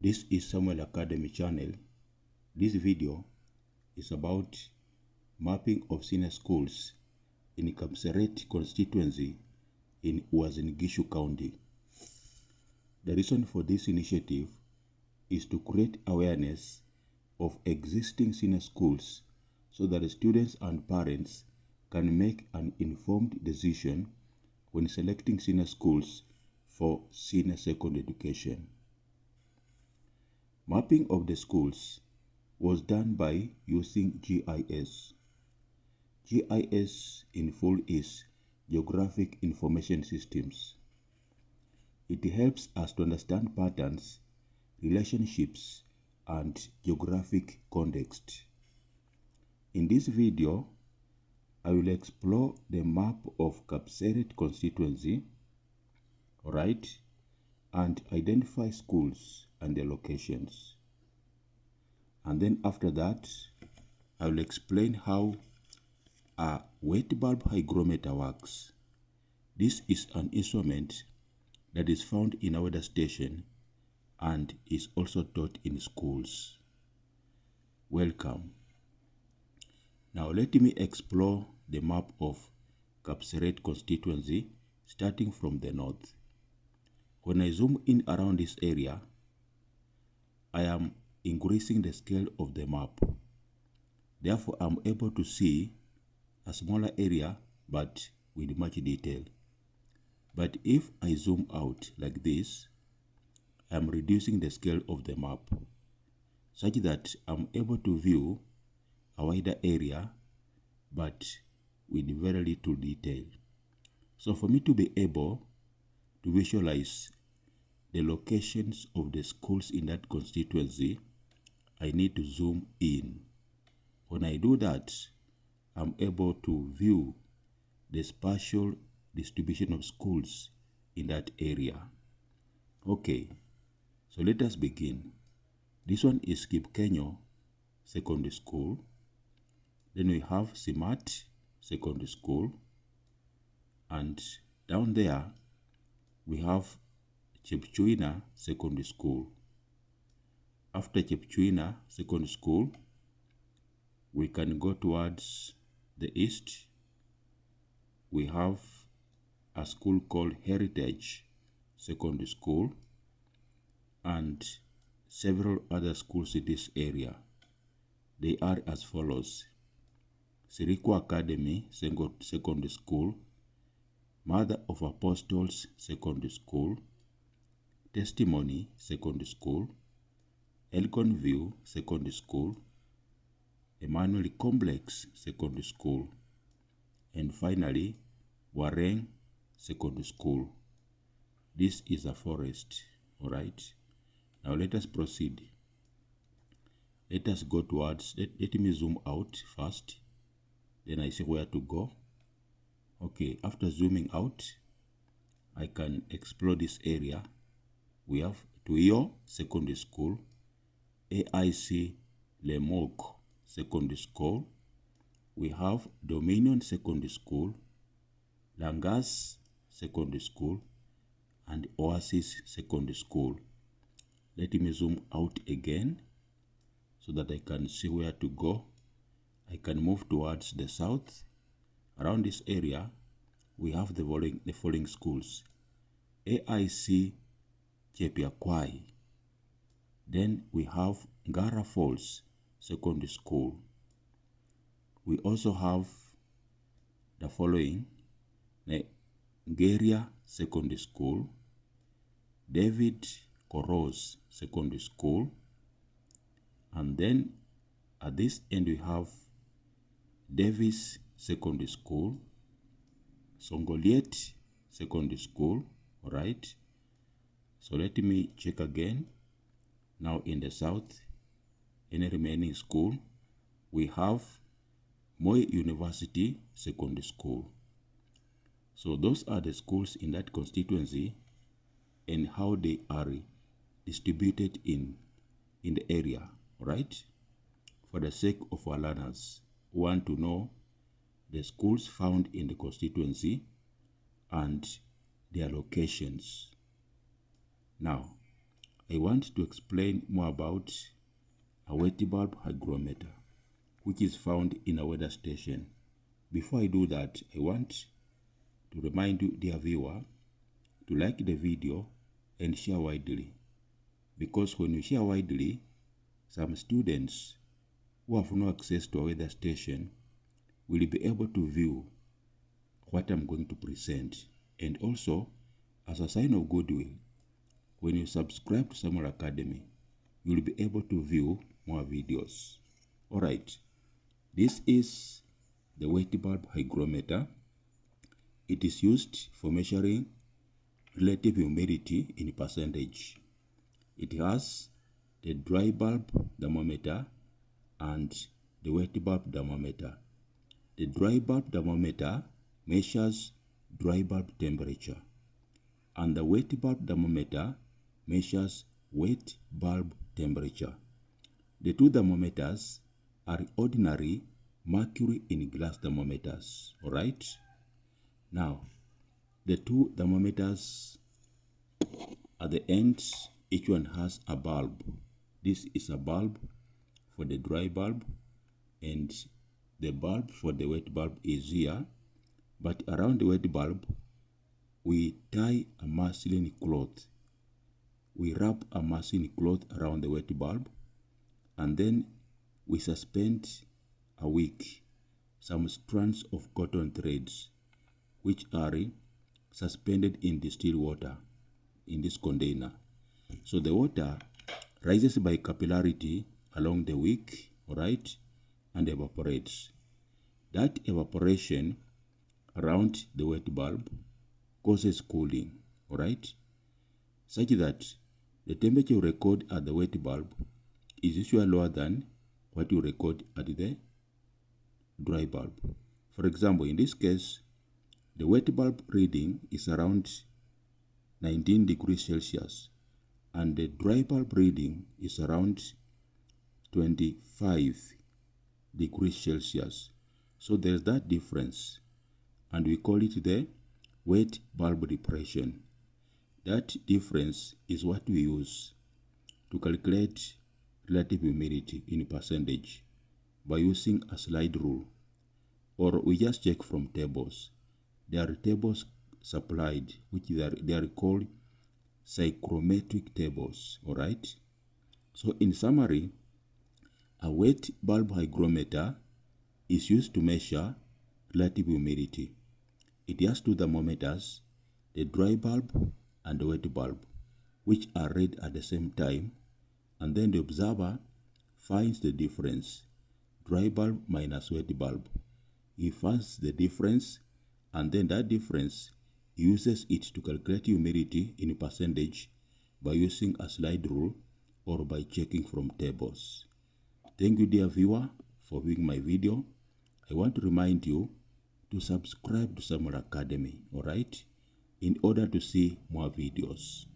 This is Samuel Academy channel. This video is about mapping of senior schools in Kapseret Constituency in Uasin Gishu County. The reason for this initiative is to create awareness of existing senior schools so that the students and parents can make an informed decision when selecting senior schools for senior secondary education. Mapping of the schools was done by using GIS. GIS in full is Geographic Information Systems. It helps us to understand patterns, relationships, and geographic context. In this video, I will explore the map of Kapseret constituency, and identify schools and their locations. And then after that, I will explain how a wet bulb hygrometer works. This is an instrument that is found in a weather station and is also taught in schools. Welcome. Now let me explore the map of Kapseret constituency starting from the north. When I zoom in around this area, I am increasing the scale of the map. Therefore, I'm able to see a smaller area but with much detail. But if I zoom out like this, I'm reducing the scale of the map such that I'm able to view a wider area but with very little detail. So for me to be able to visualize the locations of the schools in that constituency, I need to zoom in. When I do that, I'm able to view the spatial distribution of schools in that area. Okay, so let us begin. This one is Kipkenyo Secondary School. Then we have Simat Secondary School. And down there, we have Chepchuina Secondary School. After Chepchuina Secondary School, we can go towards the east. We have a school called Heritage Secondary School and several other schools in this area. They are as follows: Siriko Academy Secondary School, Mother of Apostles Secondary School, Testimony Secondary School, Elgon View Secondary School, Emmanuel Complex Secondary School, and finally Wareng Secondary School. This is a forest. Alright, now let us proceed. Let us go towards, let me zoom out first, then I see where to go. Okay, after zooming out, I can explore this area. We have Tuyo Secondary School, AIC Lemok Secondary School. We have Dominion Secondary School, Langas Secondary School, and Oasis Secondary School. Let me zoom out again so that I can see where to go. I can move towards the south. Around this area, we have the following schools: AIC Chepiakwai. Then we have Ngara Falls Secondary School. We also have the following: Ngeria Secondary School, David Koros Secondary School, and then at this end we have Davis Secondary School, Songoliet Secondary School. Alright, so let me check again. Now in the south, any remaining school, we have Moi University Secondary School. So those are the schools in that constituency and how they are distributed in the area. Right? For the sake of our learners who want to know the schools found in the constituency and their locations. Now, I want to explain more about a wet bulb hygrometer, which is found in a weather station. Before I do that, I want to remind you, dear viewer, to like the video and share widely, because when you share widely, some students who have no access to a weather station will be able to view what I'm going to present. And also, as a sign of goodwill, when you subscribe to Samuel Academy, you will be able to view more videos. Alright, this is the wet bulb hygrometer. It is used for measuring relative humidity in percentage. It has the dry bulb thermometer and the wet bulb thermometer. The dry bulb thermometer measures dry bulb temperature, and the wet bulb thermometer measures wet bulb temperature. The two thermometers are ordinary mercury in glass thermometers. Alright? Now, the two thermometers at the ends, each one has a bulb. This is a bulb for the dry bulb, and the bulb for the wet bulb is here. But around the wet bulb, we tie a muslin cloth. We wrap a muslin cloth around the wet bulb, and then we suspend a wick, some strands of cotton threads, which are suspended in distilled water in this container. So the water rises by capillarity along the wick, alright, and evaporates. That evaporation around the wet bulb causes cooling, alright, such that the temperature you record at the wet bulb is usually lower than what you record at the dry bulb. For example, in this case, the wet bulb reading is around 19 degrees Celsius, and the dry bulb reading is around 25 degrees Celsius. So there's that difference, and we call it the wet bulb depression. That difference is what we use to calculate relative humidity in percentage by using a slide rule, or we just check from tables. There are tables supplied, which they are called psychrometric tables, alright? So in summary, a wet bulb hygrometer is used to measure relative humidity. It has two thermometers, the dry bulb and the wet bulb, which are read at the same time, and then the observer finds the difference, dry bulb minus wet bulb. He finds the difference, and then that difference uses it to calculate humidity in percentage by using a slide rule or by checking from tables. Thank you, dear viewer, for viewing my video. I want to remind you to subscribe to Samuel Academy, alright, in order to see more videos.